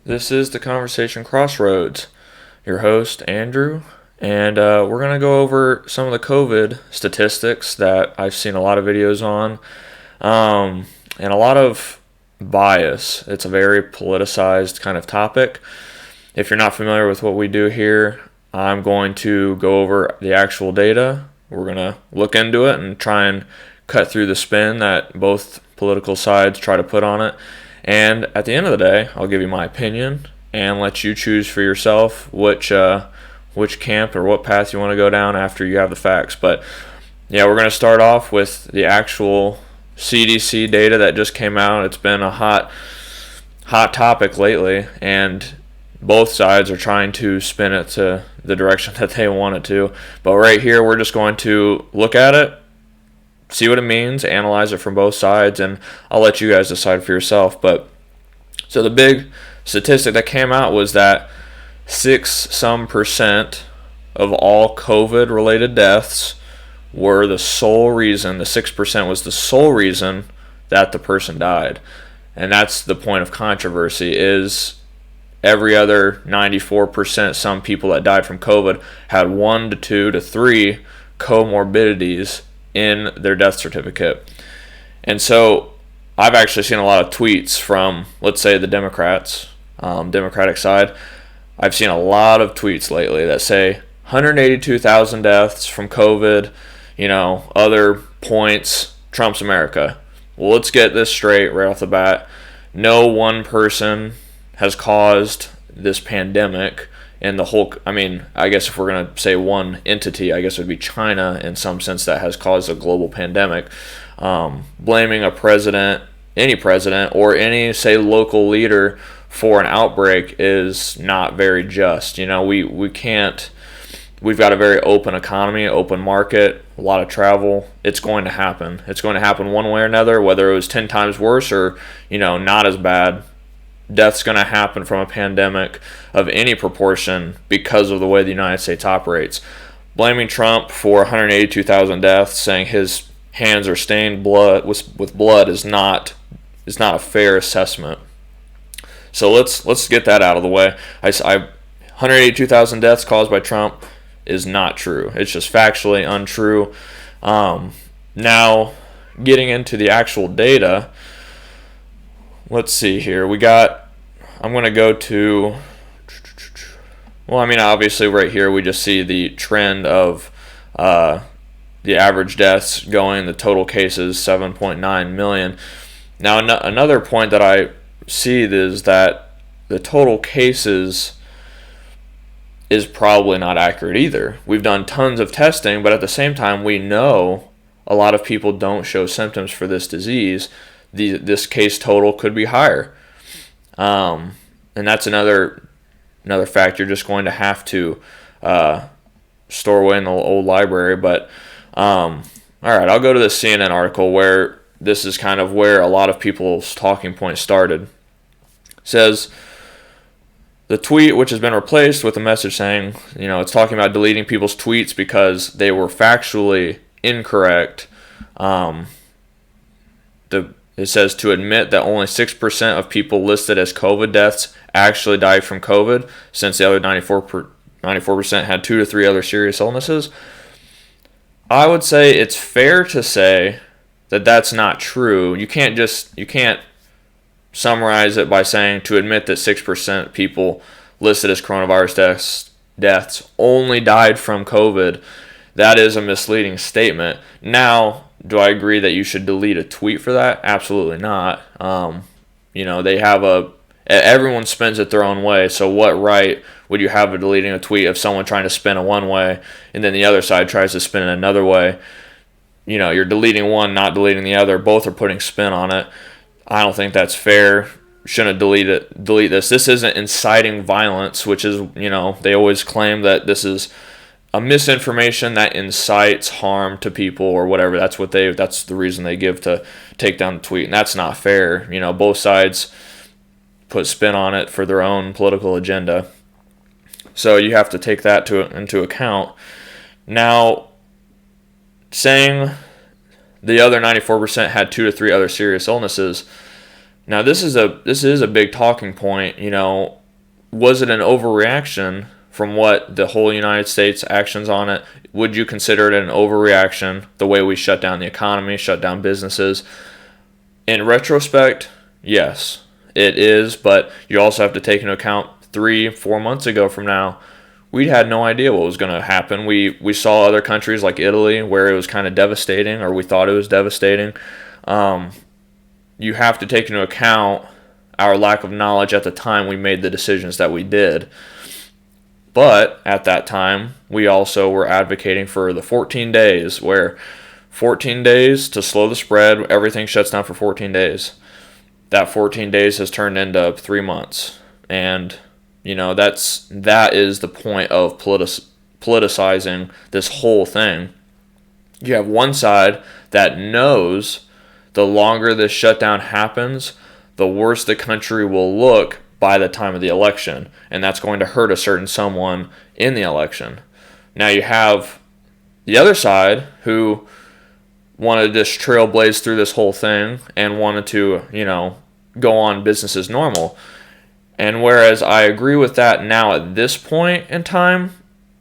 This is the Conversation Crossroads. Your host, Andrew, and we're going to go over some of the COVID statistics that I've seen a lot of videos on, and a lot of bias. It's a very politicized kind of topic. If you're not familiar with what we do here, I'm going to go over the actual data. We're going to look into it and try and cut through the spin that both political sides try to put on it. And at the end of the day, I'll give you my opinion and let you choose for yourself which camp or what path you want to go down after you have the facts. But yeah, we're going to start off with the actual CDC data that just came out. It's been a hot topic lately, and both sides are trying to spin it to the direction that they want it to. But right here, we're just going to look at it, see what it means, analyze it from both sides, and I'll let you guys decide for yourself. But so the big statistic that came out was that 6% of all COVID related deaths were the sole reason, the 6% was the sole reason that the person died. And that's the point of controversy, is every other 94%, some people that died from COVID had 1 to 2 to 3 comorbidities in their death certificate. And so I've actually seen a lot of tweets from, let's say, the Democratic side. I've seen a lot of tweets lately that say 182,000 deaths from COVID, other points, Trump's America. Well, let's get this straight right off the bat. No one person has caused this pandemic. And the whole, I guess if we're going to say one entity, I guess it would be China in some sense, that has caused a global pandemic. Blaming a president, any president, or any, say, local leader for an outbreak is not very just. We can't, we've got a very open economy, open market, a lot of travel. It's going to happen. It's going to happen one way or another, whether it was 10 times worse or, not as bad. Death's going to happen from a pandemic of any proportion because of the way the United States operates. Blaming Trump for 182,000 deaths, saying his hands are stained blood with blood is not a fair assessment. So let's get that out of the way. 182,000 deaths caused by Trump is not true. It's just factually untrue. Now, getting into the actual data. Let's see here. I'm going to go to, obviously right here we just see the trend of the average deaths going, the total cases, 7.9 million. Now, another point that I see is that the total cases is probably not accurate either. We've done tons of testing, but at the same time, we know a lot of people don't show symptoms for this disease. This case total could be higher, and that's another fact you're just going to have to store away in the old library. But all right, I'll go to the CNN article where this is kind of where a lot of people's talking points started. It says the tweet, which has been replaced with a message saying, it's talking about deleting people's tweets because they were factually incorrect. It says to admit that only 6% of people listed as COVID deaths actually died from COVID, since the other 94% had 2 to 3 other serious illnesses. I would say it's fair to say that that's not true. You can't summarize it by saying to admit that 6% people listed as coronavirus deaths only died from COVID. That is a misleading statement. Now, do I agree that you should delete a tweet for that? Absolutely not. They have everyone spins it their own way. So what right would you have of deleting a tweet of someone trying to spin it one way and then the other side tries to spin it another way? You're deleting one, not deleting the other. Both are putting spin on it. I don't think that's fair. Shouldn't delete this. This isn't inciting violence, which is, they always claim that this is a misinformation that incites harm to people or whatever. That's the reason they give to take down the tweet, and that's not fair. Both sides put spin on it for their own political agenda. So you have to take that into account. Now, saying the other 94% had 2 to 3 other serious illnesses, Now this is a big talking point. Was it an overreaction from what the whole United States actions on it? Would you consider it an overreaction the way we shut down the economy, shut down businesses? In retrospect, yes, it is, but you also have to take into account 3-4 months ago from now, we had no idea what was going to happen. We saw other countries like Italy where it was kind of devastating, or we thought it was devastating. You have to take into account our lack of knowledge at the time we made the decisions that we did. But at that time, we also were advocating for the 14 days, where 14 days to slow the spread, everything shuts down for 14 days. That 14 days has turned into 3 months. And, that is the point of politicizing this whole thing. You have one side that knows the longer this shutdown happens, the worse the country will look by the time of the election, and that's going to hurt a certain someone in the election. Now you have the other side who wanted to just trailblaze through this whole thing and wanted to, go on business as normal. And whereas I agree with that now at this point in time,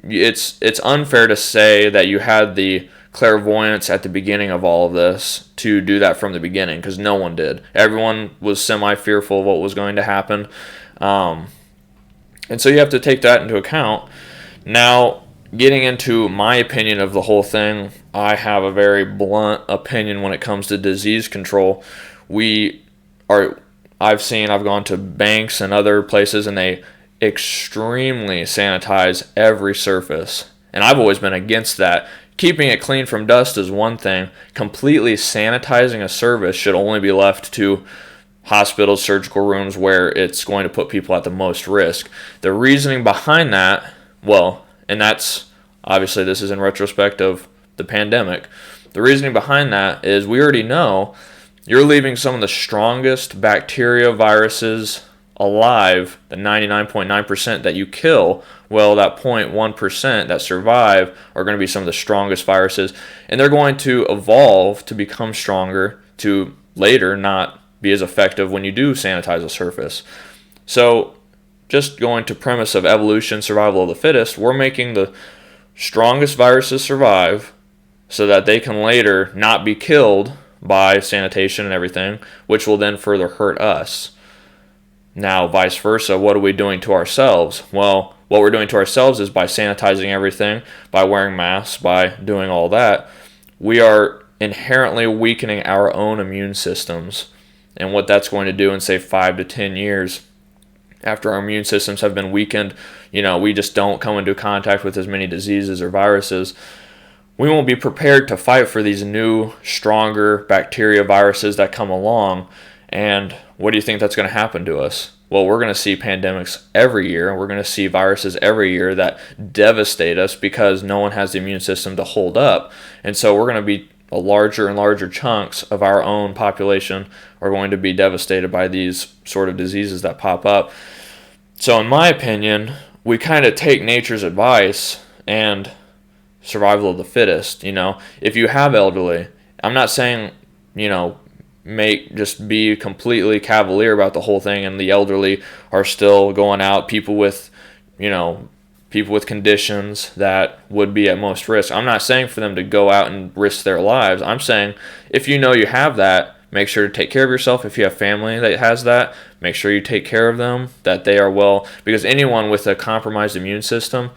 it's unfair to say that you had the clairvoyance at the beginning of all of this to do that from the beginning, because no one did. Everyone was semi-fearful of what was going to happen. And so you have to take that into account. Now, getting into my opinion of the whole thing, I have a very blunt opinion when it comes to disease control. I've gone to banks and other places, and they extremely sanitize every surface. And I've always been against that. Keeping it clean from dust is one thing. Completely sanitizing a service should only be left to hospitals, surgical rooms, where it's going to put people at the most risk. The reasoning behind that, and that's obviously this is in retrospect of the pandemic. The reasoning behind that is we already know you're leaving some of the strongest bacteria, viruses alive, the 99.9% that you kill. Well, that 0.1% that survive are going to be some of the strongest viruses, and they're going to evolve to become stronger to later not be as effective when you do sanitize a surface. So just going to premise of evolution, survival of the fittest, we're making the strongest viruses survive so that they can later not be killed by sanitation and everything, which will then further hurt us. Now, vice versa, what are we doing to ourselves? Well, what we're doing to ourselves is by sanitizing everything, by wearing masks, by doing all that, we are inherently weakening our own immune systems. And what that's going to do in, say, 5 to 10 years, after our immune systems have been weakened, we just don't come into contact with as many diseases or viruses. We won't be prepared to fight for these new, stronger bacteria, viruses that come along. And what do you think that's going to happen to us? Well, we're going to see pandemics every year. We're going to see viruses every year that devastate us because no one has the immune system to hold up. And so we're going to be a larger and larger chunks of our own population are going to be devastated by these sort of diseases that pop up. So in my opinion, we kind of take nature's advice and survival of the fittest. If you have elderly, I'm not saying, just be completely cavalier about the whole thing and the elderly are still going out, people with conditions that would be at most risk. I'm not saying for them to go out and risk their lives. I'm saying if you have that, make sure to take care of yourself. If you have family that has that, make sure you take care of them, that they are well, because anyone with a compromised immune system,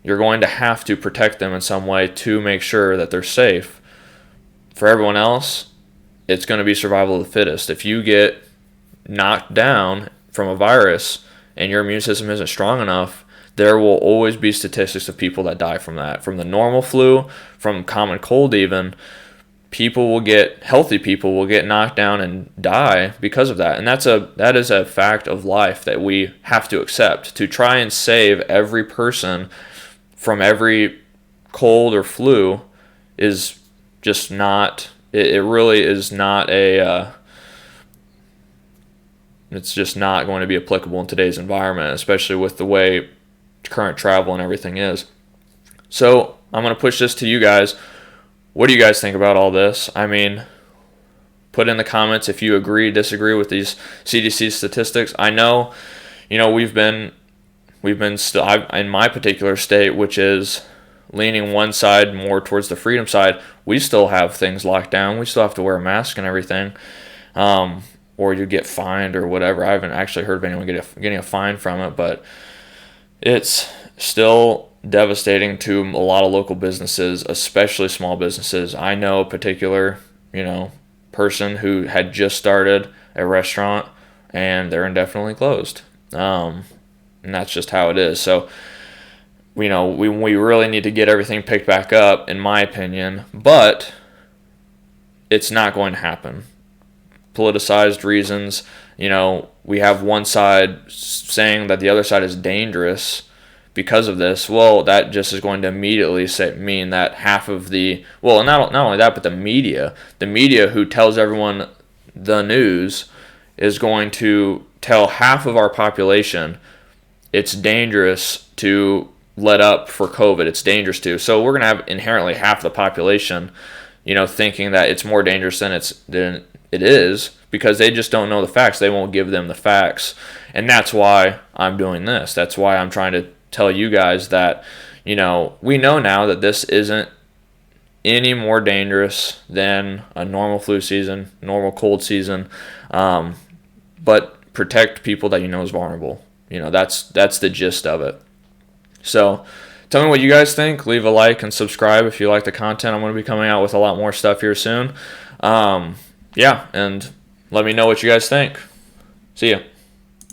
you're going to have to protect them in some way to make sure that they're safe. For everyone else, it's going to be survival of the fittest. If you get knocked down from a virus and your immune system isn't strong enough, there will always be statistics of people that die from that. From the normal flu, from common cold even, healthy people will get knocked down and die because of that. And that is a fact of life that we have to accept. To try and save every person from every cold or flu is just not, it really is not it's just not going to be applicable in today's environment, especially with the way current travel and everything is. So I'm going to push this to you guys. What do you guys think about all this? I mean, Put in the comments if you agree, disagree with these CDC statistics. I know, we've been still in my particular state, which is leaning one side more towards the freedom side. We still have things locked down. We still have to wear a mask and everything, or you get fined or whatever. I haven't actually heard of anyone getting a fine from it, but it's still devastating to a lot of local businesses, especially small businesses. I know a particular, person who had just started a restaurant and they're indefinitely closed. And that's just how it is. So, we really need to get everything picked back up, in my opinion, but it's not going to happen. Politicized reasons, we have one side saying that the other side is dangerous because of this. Well, that just is going to immediately mean that half of not only that, but the media who tells everyone the news is going to tell half of our population it's dangerous to let up for COVID. It's dangerous to. So we're going to have inherently half the population, thinking that it's more dangerous than it is, because they just don't know the facts. They won't give them the facts. And that's why I'm doing this. That's why I'm trying to tell you guys that, we know now that this isn't any more dangerous than a normal flu season, normal cold season, but protect people that is vulnerable. That's the gist of it. So tell me what you guys think. Leave a like and subscribe if you like the content. I'm going to be coming out with a lot more stuff here soon. And let me know what you guys think. See ya.